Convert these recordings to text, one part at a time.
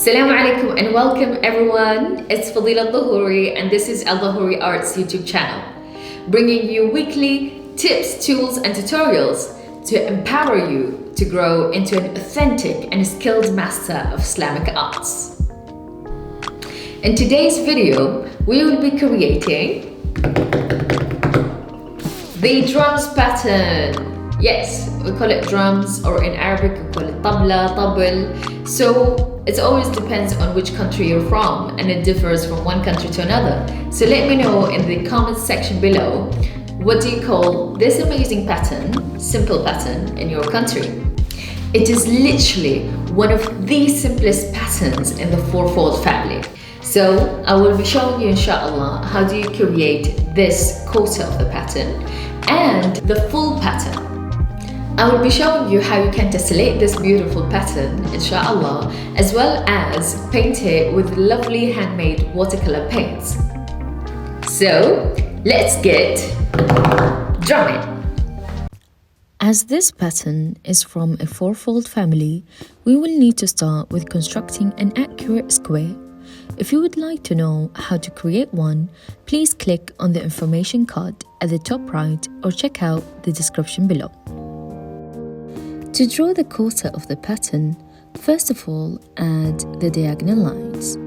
Salam Alaikum and welcome everyone. It's Fadila Dhahouri and this is Dhahouri Arts YouTube channel, bringing you weekly tips, tools and tutorials to empower you to grow into an authentic and skilled master of Islamic arts. In today's video, we will be creating the drums pattern. Yes, we call it drums, or in Arabic we call it tabla, tabl. So it always depends on which country you're from, and it differs from one country to another. So let me know in the comments section below, what do you call this amazing pattern, simple pattern, in your country? It is literally one of the simplest patterns in the fourfold family. So I will be showing you, inshallah, how do you create this quarter of the pattern and the full pattern. I will be showing you how you can tessellate this beautiful pattern, inshallah, as well as paint it with lovely handmade watercolor paints. So let's get drumming. As this pattern is from a fourfold family, we will need to start with constructing an accurate square. If you would like to know how to create one, please click on the information card at the top right or check out the description below. To draw the quarter of the pattern, first of all, add the diagonal lines.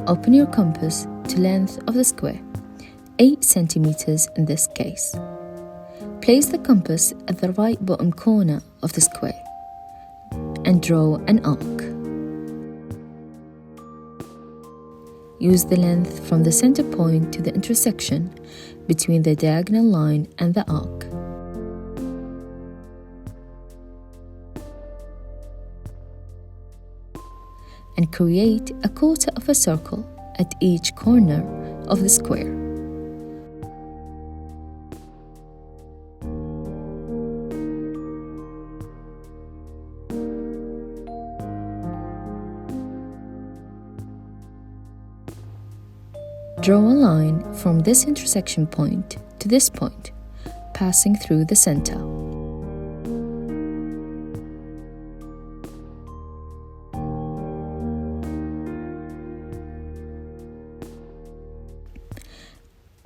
Open your compass to length of the square, 8 centimeters in this case. Place the compass at the right bottom corner of the square and draw an arc. Use the length from the center point to the intersection between the diagonal line and the arc. And create a quarter of a circle at each corner of the square. Draw a line from this intersection point to this point, passing through the center.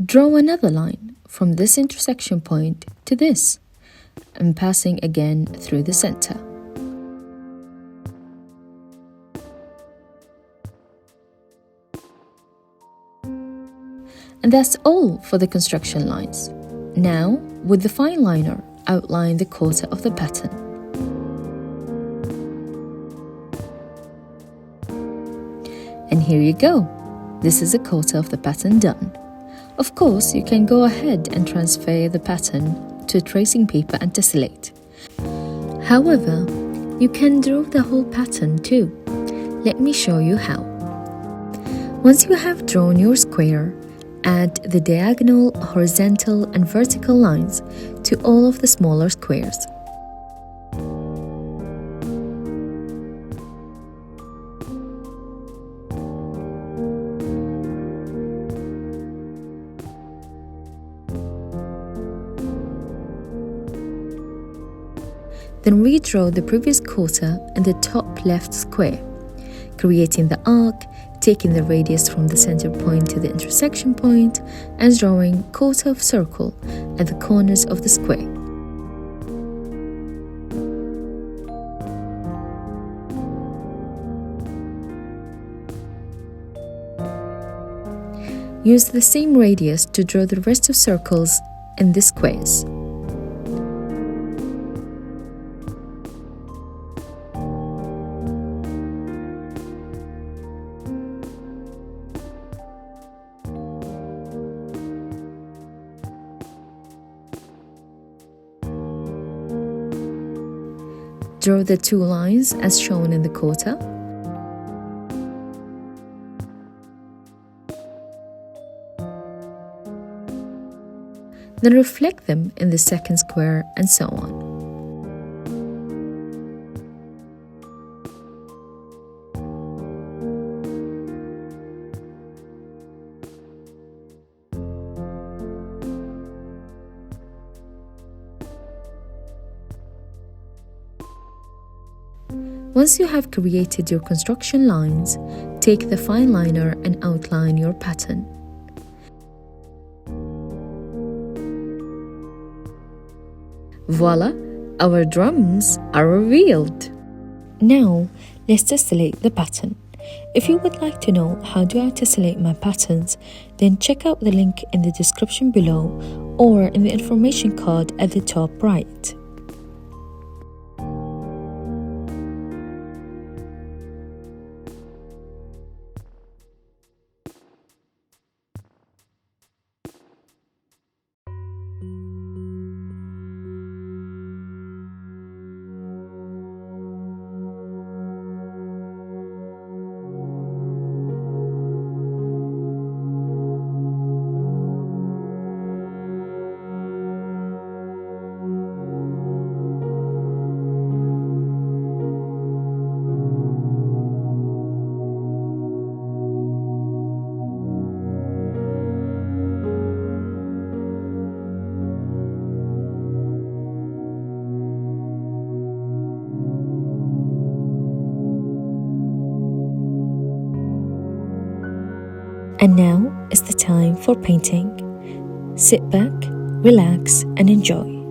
Draw another line from this intersection point to this, and passing again through the center. And that's all for the construction lines. Now, with the fine liner, outline the quarter of the pattern. And here you go. This is a quarter of the pattern done. Of course, you can go ahead and transfer the pattern to tracing paper and tessellate. However, you can draw the whole pattern too. Let me show you how. Once you have drawn your square, add the diagonal, horizontal and vertical lines to all of the smaller squares. Then redraw the previous quarter in the top left square, creating the arc, taking the radius from the center point to the intersection point, and drawing quarter of circle at the corners of the square. Use the same radius to draw the rest of circles in the squares. Draw the 2 lines as shown in the quarter. Then reflect them in the second square and so on. Once you have created your construction lines, take the fine liner and outline your pattern. Voila! Our drums are revealed. Now, let's tessellate the pattern. If you would like to know how do I tessellate my patterns, then check out the link in the description below or in the information card at the top right. And now is the time for painting. Sit back, relax, and enjoy.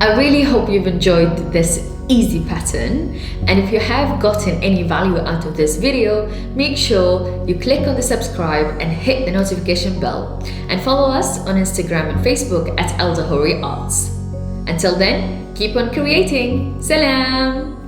I really hope you've enjoyed this easy pattern, and if you have gotten any value out of this video, make sure you click on the subscribe and hit the notification bell, and follow us on Instagram and Facebook at Dhahouri Arts. Until then, keep on creating. Salam!